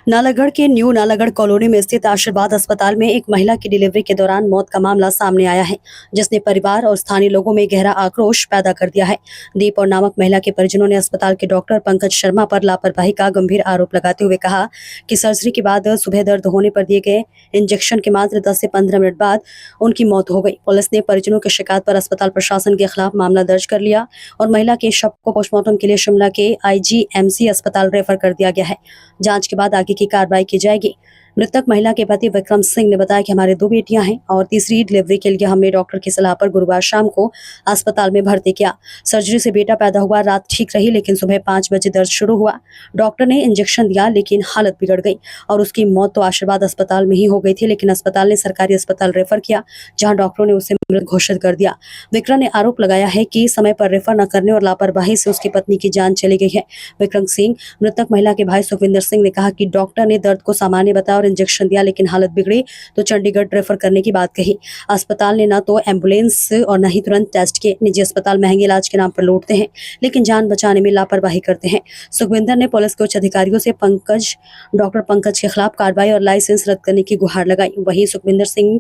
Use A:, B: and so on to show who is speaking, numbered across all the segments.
A: नालागढ़ के new Nalagarh colony में स्थित आशीर्वाद अस्पताल में एक महिला की डिलीवरी के दौरान मौत का मामला सामने आया है, जिसने परिवार और स्थानीय लोगों में गहरा आक्रोश पैदा कर दिया है। दीप और नामक महिला के परिजनों ने अस्पताल के डॉक्टर पंकज शर्मा पर लापरवाही का गंभीर आरोप लगाते हुए कहा कि सर्जरी के बाद सुबह दर्द होने पर दिए गए इंजेक्शन के मात्र 10 से 15 मिनट बाद उनकी मौत हो गई। पुलिस ने परिजनों की शिकायत पर अस्पताल प्रशासन के खिलाफ मामला दर्ज कर लिया और महिला के शव को पोस्टमार्टम के लिए शिमला के IGMC अस्पताल रेफर कर दिया गया है। जांच के बाद आगे की कार्रवाई की जाएगी। मृतक महिला के पति विक्रम सिंह ने बताया कि हमारे 2 बेटियां हैं और तीसरी डिलीवरी के लिए हमने डॉक्टर की सलाह पर गुरुवार शाम को अस्पताल में भर्ती किया। सर्जरी से बेटा पैदा हुआ, रात ठीक रही, लेकिन सुबह 5 बजे दर्द शुरू हुआ। डॉक्टर ने इंजेक्शन दिया, लेकिन हालत बिगड़ गई और उसकी मौत तो आशीर्वाद अस्पताल में ही हो गई थी, लेकिन अस्पताल ने सरकारी अस्पताल रेफर किया, जहाँ डॉक्टरों ने उसे मृत घोषित कर दिया। विक्रम ने आरोप लगाया है कि समय पर रेफर न करने और लापरवाही से उसकी पत्नी की जान चली गई है। विक्रम सिंह, मृतक महिला के भाई सुखविंदर सिंह ने कहा कि डॉक्टर ने दर्द को सामान्य बताया और इंजेक्शन दिया, लेकिन हालत बिगड़ी तो चंडीगढ़ रेफर करने की बात कही। अस्पताल ने न तो एम्बुलेंस और न ही तुरंत टेस्ट किए। निजी अस्पताल महंगे इलाज के नाम पर लूटते हैं, लेकिन जान बचाने में लापरवाही करते हैं। सुखविंदर ने पुलिस के उच्च अधिकारियों से डॉक्टर पंकज के खिलाफ कार्रवाई और लाइसेंस रद्द करने की गुहार लगाई। वहीं सुखविंदर सिंह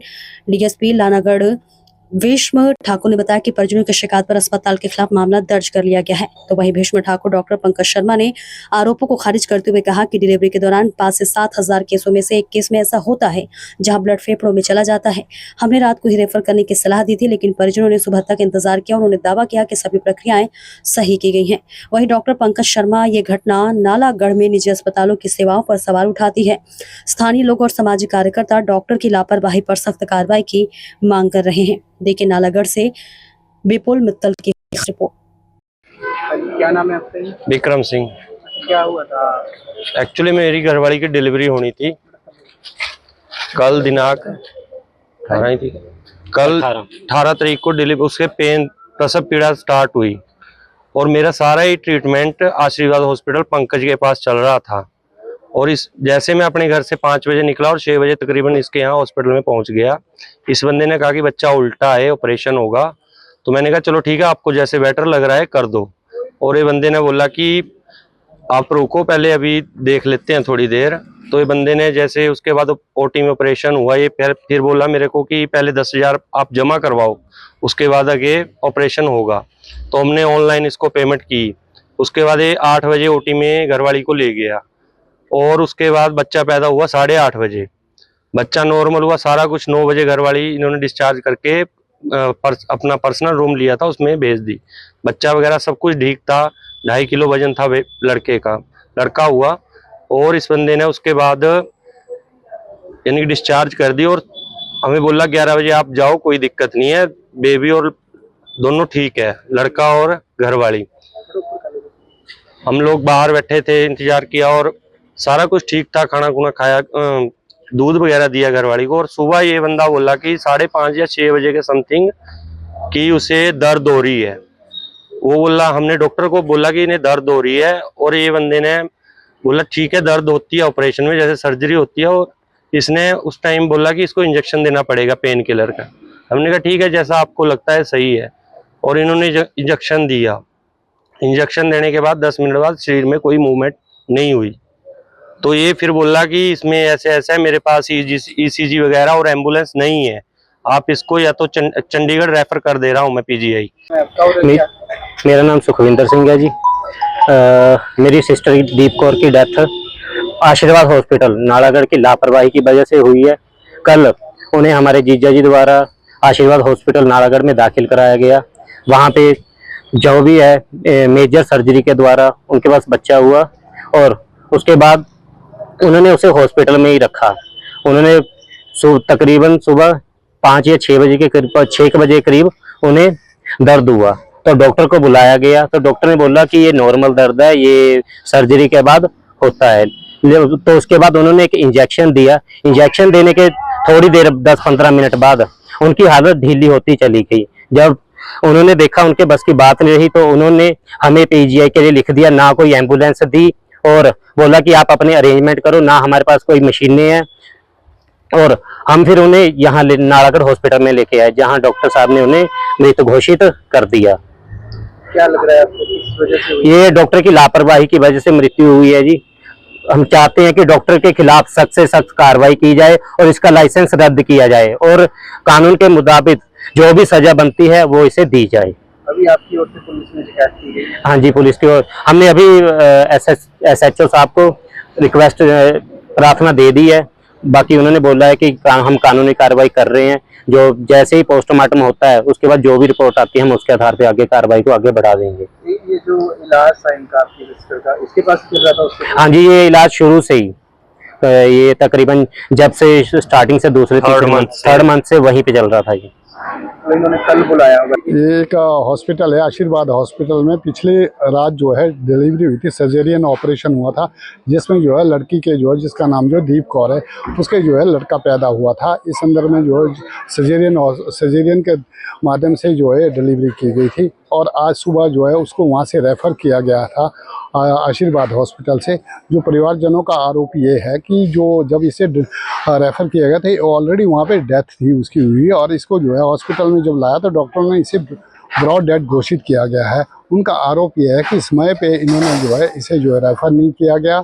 A: DSP नालागढ़ भीष्म ठाकुर ने बताया कि परिजनों की शिकायत पर अस्पताल के खिलाफ मामला दर्ज कर लिया गया है। तो वहीं भीष्म ठाकुर डॉक्टर पंकज शर्मा ने आरोपों को खारिज करते हुए कहा कि डिलीवरी के दौरान 5 से 7 हजार केसों में से एक केस में ऐसा होता है जहां ब्लड फेफड़ों में चला जाता है। हमने रात को ही रेफर करने की सलाह दी थी, लेकिन परिजनों ने सुबह तक इंतजार किया और उन्होंने दावा किया कि सभी प्रक्रियाएं सही की गई हैं। वहीं डॉक्टर पंकज शर्मा, ये घटना नालागढ़ में निजी अस्पतालों की सेवाओं पर सवाल उठाती है। स्थानीय लोग और सामाजिक कार्यकर्ता डॉक्टर की लापरवाही पर सख्त कार्रवाई की मांग कर रहे हैं। देखिए नालागढ़ से विपुल मित्तल की रिपोर्ट।
B: क्या नाम है आपका?
C: विक्रम सिंह।
B: क्या हुआ था?
C: एक्चुअली मेरी घरवाली की डिलीवरी होनी थी कल दिनांक 18 थी, कल 18 तारीख को डिलीवरी, उसके पेन प्रसव पीड़ा स्टार्ट हुई और मेरा सारा ही ट्रीटमेंट आशीर्वाद हॉस्पिटल पंकज के पास चल रहा था। और इस जैसे मैं अपने घर से 5 बजे निकला और 6 बजे तकरीबन इसके यहाँ हॉस्पिटल में पहुंच गया। इस बंदे ने कहा कि बच्चा उल्टा है, ऑपरेशन होगा। तो मैंने कहा चलो ठीक है, आपको जैसे बेटर लग रहा है कर दो। और ये बंदे ने बोला कि आप रुको, पहले अभी देख लेते हैं थोड़ी देर। तो ये बंदे ने जैसे उसके बाद OT में ऑपरेशन हुआ, ये फिर बोला मेरे को कि पहले 10,000 आप जमा करवाओ, उसके बाद आगे ऑपरेशन होगा। तो हमने ऑनलाइन इसको पेमेंट की। उसके बाद ये 8 बजे OT में घरवाली को ले गया और उसके बाद बच्चा पैदा हुआ 8:30 बजे। बच्चा नॉर्मल हुआ, सारा कुछ 9 बजे घरवाली इन्होंने डिस्चार्ज करके अपना पर्सनल रूम लिया था, उसमें भेज दी। बच्चा वगैरह सब कुछ ठीक था, 2.5 किलो वजन था लड़के का, लड़का हुआ। और इस बंदे ने उसके बाद यानी डिस्चार्ज कर दी और हमें बोला 11 बजे आप जाओ, कोई दिक्कत नहीं है, बेबी और दोनों ठीक है, लड़का और घरवाली। हम लोग बाहर बैठे थे, इंतजार किया और सारा कुछ ठीक था, खाना खुना खाया, दूध वगैरह दिया घरवाली को। और सुबह ये बंदा बोला कि 5:30 या 6 बजे के समथिंग कि उसे दर्द हो रही है। वो बोला, हमने डॉक्टर को बोला कि इन्हें दर्द हो रही है और ये बंदे ने बोला ठीक है, दर्द होती है ऑपरेशन में जैसे सर्जरी होती है। और इसने उस टाइम बोला कि इसको इंजेक्शन देना पड़ेगा पेन किलर का। हमने कहा ठीक है, जैसा आपको लगता है सही है। और इन्होंने इंजेक्शन दिया। इंजेक्शन देने के बाद 10 मिनट बाद शरीर में कोई मूवमेंट नहीं हुई। तो ये फिर बोला कि इसमें ऐसे ऐसा है, मेरे पास ECG वगैरह और एम्बुलेंस नहीं है, आप इसको या तो चंडीगढ़ रेफर कर दे रहा हूँ मैं PGI।
D: मेरा नाम सुखविंदर सिंह है जी। मेरी सिस्टर दीप कौर की डेथ आशीर्वाद हॉस्पिटल नालागढ़ की लापरवाही की वजह से हुई है। कल उन्हें हमारे जीजा जी द्वारा आशीर्वाद हॉस्पिटल नालागढ़ में दाखिल कराया गया। वहाँ पे जो भी है मेजर सर्जरी के द्वारा उनके पास बच्चा हुआ और उसके बाद उन्होंने उसे हॉस्पिटल में ही रखा। उन्होंने तकरीबन सुबह 5 या 6 बजे के करीब, 6 बजे के करीब उन्हें दर्द हुआ। तो डॉक्टर को बुलाया गया तो डॉक्टर ने बोला कि ये नॉर्मल दर्द है, ये सर्जरी के बाद होता है। तो उसके बाद उन्होंने एक इंजेक्शन दिया। इंजेक्शन देने के थोड़ी देर 10-15 मिनट बाद उनकी हालत ढीली होती चली गई। जब उन्होंने देखा उनके बस की बात नहीं रही तो उन्होंने हमें PGI के लिए लिख दिया, ना कोई एम्बुलेंस दी और बोला कि आप अपने अरेंजमेंट करो, ना हमारे पास कोई मशीनें हैं। और हम फिर उन्हें यहाँ नालागढ़ हॉस्पिटल में लेके आए, जहाँ डॉक्टर साहब ने उन्हें मृत घोषित कर दिया।
B: क्या लग रहा है आपको किस वजह से?
D: ये डॉक्टर की लापरवाही की वजह से मृत्यु हुई है जी। हम चाहते हैं कि डॉक्टर के खिलाफ सख्त से सख्त कार्रवाई की जाए और इसका लाइसेंस रद्द किया जाए और कानून के मुताबिक जो भी सजा बनती है वो इसे दी जाए।
B: अभी आपकी ओर से पुलिस में शिकायत की गई?
D: हाँ जी, पुलिस की ओर हमने अभी SHO साहब को रिक्वेस्ट प्रार्थना दे दी है। बाकी उन्होंने बोला है कि हम कानूनी कार्रवाई कर रहे हैं, जो जैसे ही पोस्टमार्टम होता है उसके बाद जो भी रिपोर्ट आती है हम उसके आधार पे आगे कार्रवाई को आगे बढ़ा देंगे।
B: ये जो इलाज था इनका आपकी सिस्टर का, इसके पास चल रहा था उसके?
D: हाँ जी, ये इलाज शुरू से ही ये तकरीबन जब से स्टार्टिंग से दूसरे थर्ड मंथ से वहीं पे चल रहा था ये।
B: तो इन्होंने कल बुलाया होगा?
E: ये एक हॉस्पिटल है, आशीर्वाद हॉस्पिटल में पिछली रात जो है डिलीवरी हुई थी, सर्जेरियन ऑपरेशन हुआ था, जिसमें जो है लड़की के जो है जिसका नाम जो है दीप कौर है, उसके जो है लड़का पैदा हुआ था। इस संदर्भ में जो है सर्जेरियन के माध्यम से जो है डिलीवरी की गई थी और आज सुबह जो है उसको वहाँ से रेफ़र किया गया था आशीर्वाद हॉस्पिटल से। जो परिवारजनों का आरोप ये है कि जो जब इसे रेफ़र किया गया था ऑलरेडी वहाँ पे डेथ थी उसकी हुई और इसको जो है हॉस्पिटल में जब लाया तो डॉक्टरों ने इसे ब्रॉड डेथ घोषित किया गया है। उनका आरोप ये है कि समय पे इन्होंने जो है इसे जो है रेफ़र नहीं किया गया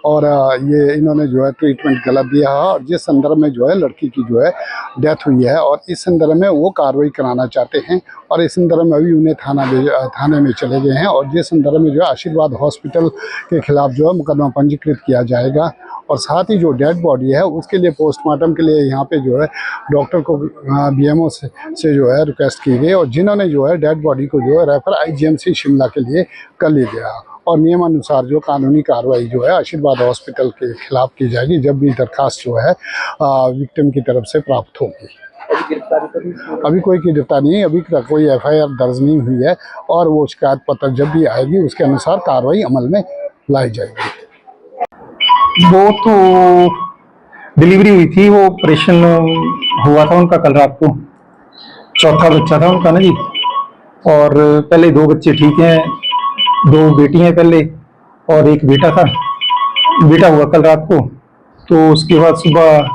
E: और ये इन्होंने जो है ट्रीटमेंट गलत दिया है और जिस संदर्भ में जो है लड़की की जो है डेथ हुई है और इस संदर्भ में वो कार्रवाई कराना चाहते हैं और इस संदर्भ में अभी उन्हें थाने में चले गए हैं और जिस संदर्भ में जो है आशीर्वाद हॉस्पिटल के खिलाफ जो है मुकदमा पंजीकृत किया जाएगा और साथ ही जो डेड बॉडी है उसके लिए पोस्टमार्टम के लिए यहाँ पे जो है डॉक्टर को BMO से जो है रिक्वेस्ट की गई और जिन्होंने जो है डेड बॉडी को जो है रेफर IGMC शिमला के लिए कर लिया गया और नियमानुसार जो कानूनी कार्रवाई जो है आशीर्वाद हॉस्पिटल के खिलाफ की जाएगी जब भी दरखास्त जो है विक्टिम की तरफ से प्राप्त होगी। अभी कोई गिरफ्तारी नहीं, अभी तक कोई FIR दर्ज नहीं हुई है और वो शिकायत पत्र जब भी आएगी उसके अनुसार कार्रवाई अमल में लाई जाएगी।
F: वो तो डिलीवरी हुई थी, वो ऑपरेशन हुआ था उनका कल रात को, चौथा बच्चा था उनका ना जी। और पहले 2 बच्चे ठीक हैं, 2 बेटी हैं पहले और एक बेटा था। बेटा हुआ कल रात को, तो उसके बाद सुबह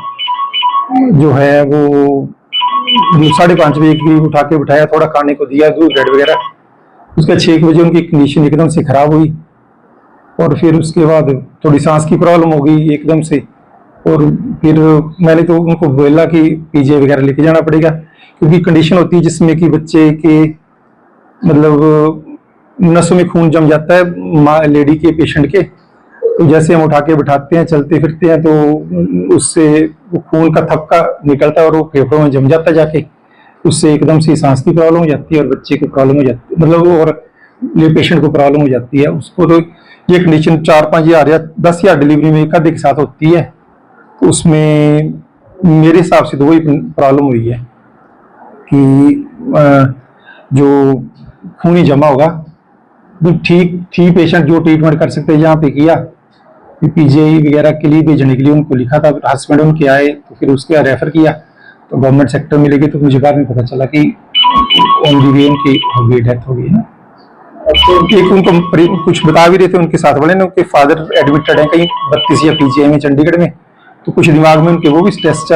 F: जो है वो 5:30 बजे की उठा के बिठाया, थोड़ा खाने को दिया, दूध ब्रेड वगैरह। उसके 6 बजे उनकी कंडीशन एकदम से खराब हुई और फिर उसके बाद थोड़ी सांस की प्रॉब्लम हो गई एकदम से और फिर मैंने तो उनको बोला कि PGI वगैरह लेके जाना पड़ेगा क्योंकि कंडीशन होती है जिसमें कि बच्चे के मतलब नसों में खून जम जाता है माँ लेडी के पेशेंट के। तो जैसे हम उठा के बिठाते हैं चलते फिरते हैं तो उससे वो खून का थक्का निकलता है और वो फेफड़ों में जम जाता है जाके, उससे एकदम से सांस की प्रॉब्लम हो जाती है और बच्चे को प्रॉब्लम हो जाती है मतलब और पेशेंट को प्रॉब्लम हो जाती है। उसको तो ये कंडीशन 4-5 हज़ार या 10 हज़ार डिलीवरी में एक आधे के साथ होती है, तो उसमें मेरे हिसाब से तो वही प्रॉब्लम हुई है कि जो खून ही जमा होगा। ठीक थी पेशेंट, जो ट्रीटमेंट कर सकते यहाँ पे किया, PGI वगैरह के लिए भेजने के लिए उनको लिखा था, हस्बैंड उनके आए तो फिर उसके रेफर किया तो गवर्नमेंट सेक्टर में लेके, तो मुझे बाद में पता चला कि ऑन दी वे उनकी हो गई, डेथ हो गई ना। एक उनको कुछ बता भी रहे थे उनके साथ वाले ने, उनके फादर एडमिटेड हैं कहीं 32 या PGI में चंडीगढ़ में, तो कुछ दिमाग में उनके वो भी स्ट्रेस चल